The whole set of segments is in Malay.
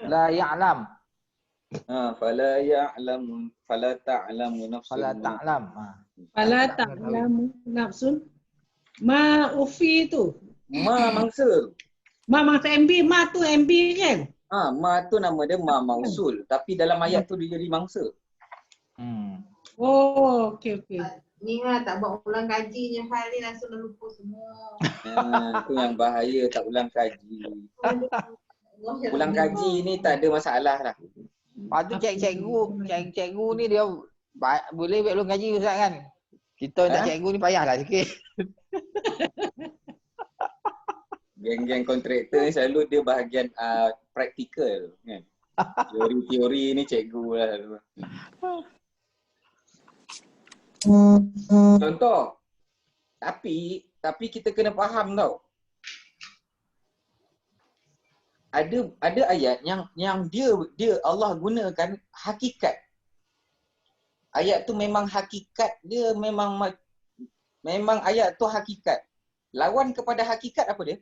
La ya'lam. Fala ta'lamu nafsun. Fala ta'lam. Fala ta'lamu nafsun ma ufi tu. Ma mangsa. Ma masa MB, ma tu MB kan? Ma tu nama dia ma mausul. Tapi dalam ayat tu dia jadi mangsa. Oh, okey. Ni tak buat ulang kaji je hal ni langsung dah lupa semua. Tu yang bahaya tak ulang kaji. Ulang kaji ni tak ada masalah lah. Lepas tu cikgu ni dia boleh buat ulang kaji Ustaz kan? Kita tak cikgu ni payahlah sikit. Geng-geng kontraktor ni selalu dia bahagian praktikal kan. Teori-teori ni cikgu lah. Contoh. Tapi kita kena faham tau. Ada ayat yang dia Allah gunakan hakikat. Ayat tu memang hakikat dia memang ayat tu hakikat. Lawan kepada hakikat apa dia?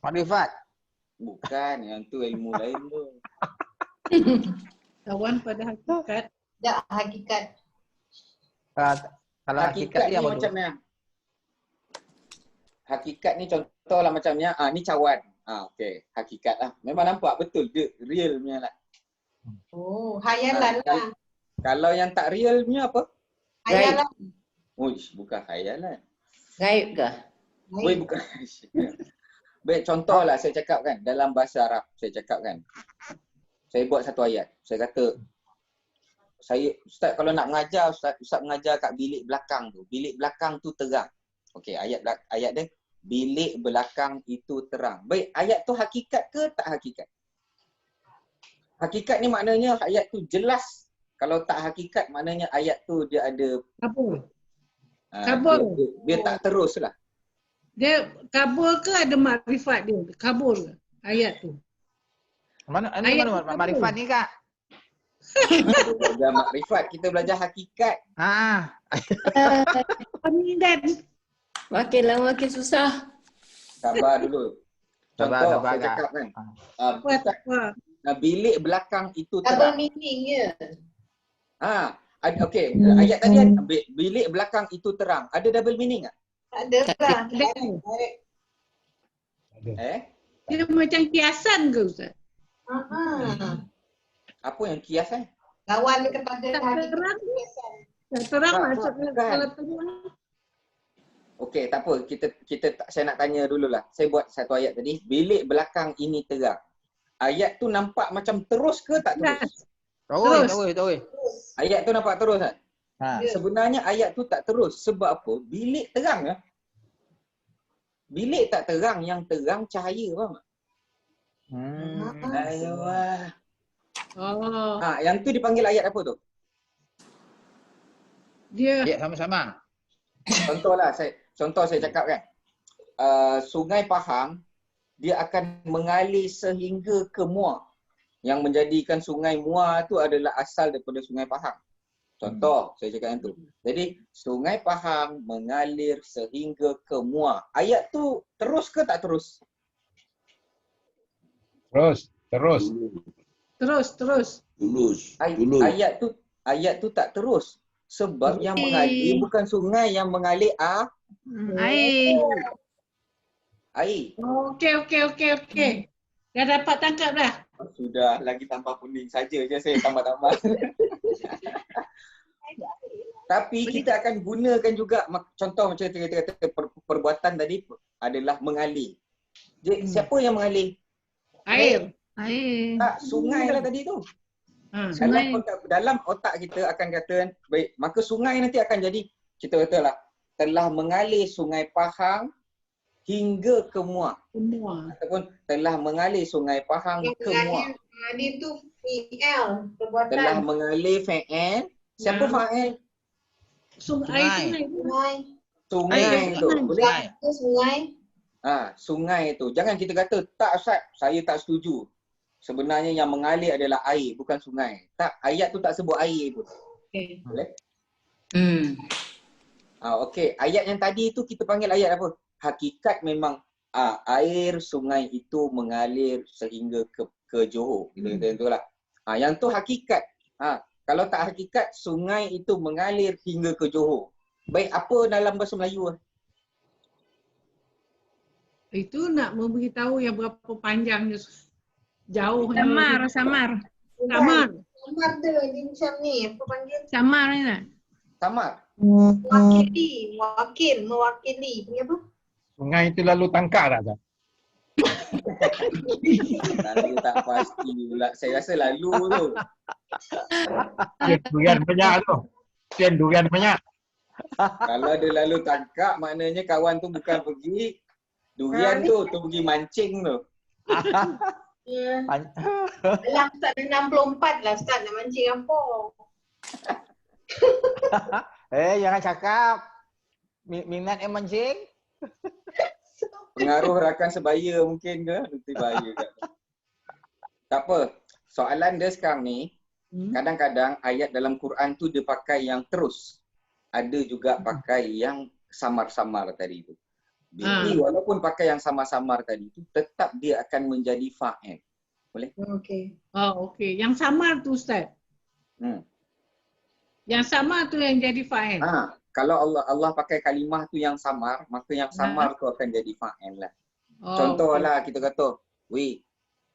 Makrifat. Bukan, yang tu ilmu lain tu. Lawan pada hakikat. Tak hakikat. Kalau hakikat ni dia apa macam ni. Hakikat ni contohlah macamnya ni cawan. Okey, hakikat lah. Memang nampak betul dia real punya lah. Oh, hayalan lah. Kalau yang tak real punya apa? Hayalan. Bukan hayalan. Gaib ke? Bukan. Baik, contohlah saya cakap kan, dalam bahasa Arab saya cakap kan. Saya buat satu ayat. Saya kata, Ustaz kalau nak mengajar, Ustaz mengajar kat bilik belakang tu. Bilik belakang tu terang. Okey, ayat dia, bilik belakang itu terang. Baik, ayat tu hakikat ke tak hakikat? Hakikat ni maknanya ayat tu jelas. Kalau tak hakikat maknanya ayat tu dia ada Kabul. Dia tak terus lah. Dia kabul ke ada makrifat dia? Kabul ke ayat tu? Mana Ayat mana tu makrifat ni Kak? Kita belajar makrifat, kita belajar hakikat. Pemindan. Makin lama makin susah. Sabar dulu. Contoh saya cakap kan. Bilik belakang itu terang. Double meaning je. Okey, ayat tadi kan bilik belakang itu terang. Ada double meaning tak? Tak ada lah. Dia macam kiasan ke Ustaz? Apa yang kiasan? Lawan kepada Tak terang. Tak terang maksud kalau terang. Okey, tak apa. Saya nak tanya dululah. Saya buat satu ayat tadi. Bilik belakang ini terang. Ayat tu nampak macam terus ke tak terus? Terus. Ayat tu nampak terus kan? Sebenarnya ayat tu tak terus. Sebab apa? Bilik terang lah. Bilik tak terang, yang terang cahaya, faham tak? Yang tu dipanggil ayat apa tu? Dia sama-sama. Contoh saya cakap kan. Sungai Pahang dia akan mengalir sehingga ke Muar. Yang menjadikan Sungai Muar tu adalah asal daripada Sungai Pahang. Contoh saya cakap yang tu. Jadi Sungai Pahang mengalir sehingga ke Muar. Ayat tu terus ke tak terus? terus. Ayat tu tak terus. Sebab yang mengalir bukan sungai, yang mengalir Air. air. Okey. Dah dapat tangkap dah. Sudah, lagi tambah kuning saja je saya tambah-tambah. Tapi kita akan gunakan juga contoh macam kita kata perbuatan tadi adalah mengalir. Jadi siapa yang mengalir? Air. Tak, sungai lah tadi tu. Sungai. Dalam otak kita akan kata, baik, maka sungai nanti akan jadi, kita katalah, telah mengalir Sungai Pahang hingga ke Muar. Ataupun telah mengalir Sungai Pahang ke Muar. Dia tu fi'il, perbuatan. Telah mengalir fa'il. Siapa fa'il? Sungai. Sungai tu. Boleh? Sungai. Sungai tu. Jangan kita kata, tak Ustaz, saya tak setuju. Sebenarnya yang mengalir adalah air, bukan sungai. Tak, ayat tu tak sebut air pun. Okay. Boleh? Okey, ayat yang tadi tu kita panggil ayat apa? Hakikat memang air sungai itu mengalir sehingga ke Johor. Kita kata itulah. Yang tu hakikat. Kalau tak hakikat, sungai itu mengalir hingga ke Johor. Baik, apa dalam bahasa Melayu? Itu nak memberitahu yang berapa panjangnya, jauhnya. Samar. Samar. Samar dia macam ni, apa panggil? Samar ni nak. Samar. Mewakili. Punya apa? Sungai itu lalu tangkar tak? Lalu tak pasti pula. Saya rasa lalu tu. Durian banyak tu. Durian banyak. Kalau dia lalu tangkap, maknanya kawan tu bukan pergi durian tu pergi mancing tu. Ya. Dalam Ustaz dah 64 lah Ustaz nak mancing apa. Jangan cakap. Minat yang mancing. Pengaruh rakan sebaya mungkin ke? Nanti bahaya kat. Tak apa. Soalan dia sekarang ni, kadang-kadang ayat dalam Quran tu dia pakai yang terus. Ada juga pakai yang samar-samar tadi tu. Jadi walaupun pakai yang samar-samar tadi tu, tetap dia akan menjadi fa'il. Boleh? Okey. Okey. Yang samar tu Ustaz. Yang samar tu yang jadi fa'il. Kalau Allah pakai kalimah tu yang samar, maka yang samar tu akan jadi fa'il lah. Contohlah kita kata,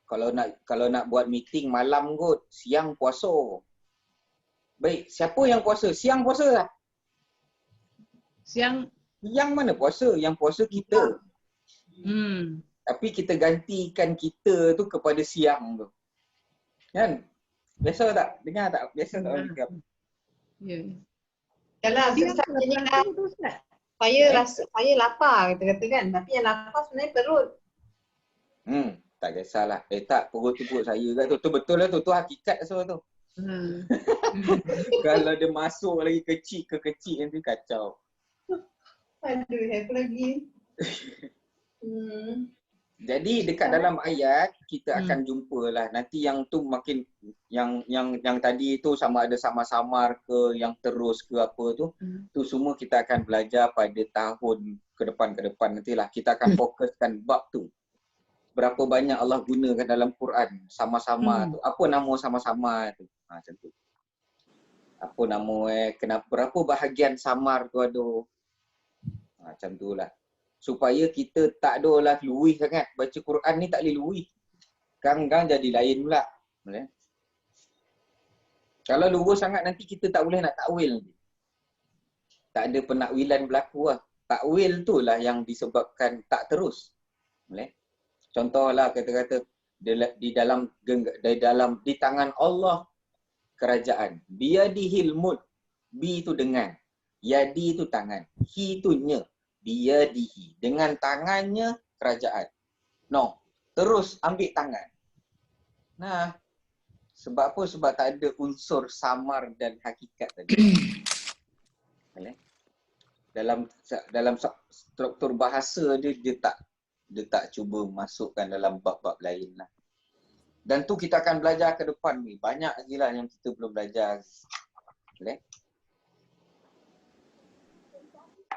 kalau nak buat meeting malam kot, siang puasa. Baik, siapa yang puasa? Siang puasa lah. Yang mana puasa? Yang puasa kita. Tapi kita gantikan kita tu kepada siang tu. Kan? Biasa tak? Dengar tak? Biasa tak orang cakap? Ya. Yalah, saya lapar kita kata kan. Tapi yang lapar sebenarnya perut. Tak kisahlah. Tak, perut tu perut saya kat tu. Tu betul lah tu. Tu hakikat semua tu. Kalau dia masuk lagi kecil ke kecil nanti kacau. Aduh, apa lagi? Jadi dekat dalam ayat kita akan jumpalah nanti yang tu makin yang tadi tu sama ada samar-samar ke yang terus ke apa tu tu semua kita akan belajar pada tahun ke depan nantilah kita akan fokuskan bab tu. Berapa banyak Allah gunakan dalam Quran sama-sama tu. Apa nama sama-sama tu? Macam tu. Apa nama kenapa berapa bahagian samar tu ada? Macam tu lah. Supaya kita tak ada lah luih sangat. Baca Quran ni tak boleh luih. Kadang-kadang jadi lain pula. Boleh? Kalau lurus sangat nanti kita tak boleh nak takwil. Tak ada penakwilan berlaku lah. Takwil tu lah yang disebabkan tak terus. Boleh? Contohlah kata-kata di tangan Allah kerajaan. Biyadihil mulk. Bi tu dengan. Yadi tu tangan. Hi tu nya. Biyadihi. Dengan tangannya kerajaan. No. Terus ambil tangan. Nah. Sebab apa? Sebab tak ada unsur samar dan hakikat tadi. Dalam struktur bahasa dia tak cuba masukkan dalam bab-bab lain lah. Dan tu kita akan belajar ke depan ni. Banyak lagi lah yang kita belum belajar. Boleh?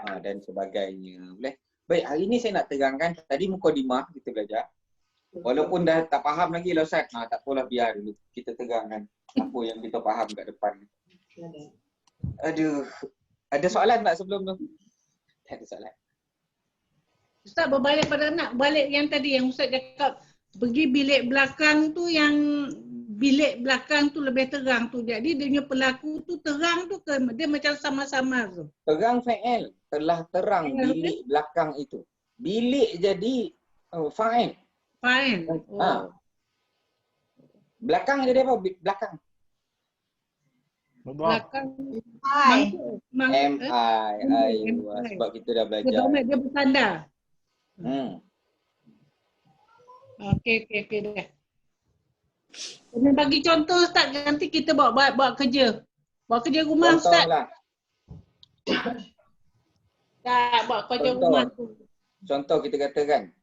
Dan sebagainya. Boleh? Baik, hari ni saya nak terangkan. Tadi mukadimah kita belajar. Walaupun dah tak faham lagi lah Ustaz. Tak apalah, biar dulu. Kita terangkan apa yang kita faham kat depan. Aduh. Ada soalan tak sebelum tu? Tak ada soalan. Ustaz berbalik pada balik yang tadi yang Ustaz cakap pergi bilik belakang tu, yang bilik belakang tu lebih terang tu. Jadi dia punya pelaku tu terang tu ke dia macam sama-sama tu? Terang fa'il. Telah terang bilik belakang itu. Bilik jadi fa'il. Fa'il. Belakang jadi apa? Belakang. Belakang. M-I. Sebab kita dah belajar. Dia bertanda. Okey dah. Kena bagi contoh Ustaz, nanti kita buat kerja. Buat kerja rumah Ustaz. Contohlah. Tak, buat kerja rumah tu. Contoh kita katakan.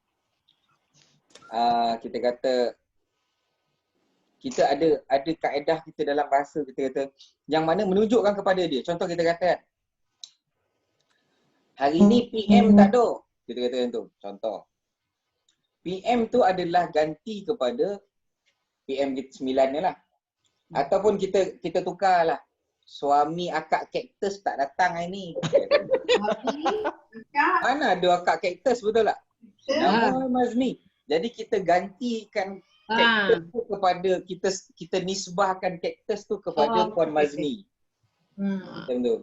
Kita kata kita ada kaedah kita dalam bahasa, kita kata yang mana menunjukkan kepada dia. Contoh kita kata hari ni PM tak ada. Kita kata macam tu. Contoh. PM tu adalah ganti kepada PM 9 ni lah. Ataupun kita tukarlah. Suami akak kaktus tak datang hari ni. Mana ada akak kaktus, betul tak? Nama Mazni. Jadi kita gantikan kaktus tu kepada, kita nisbahkan kaktus tu kepada Puan Mazni. Macam tu.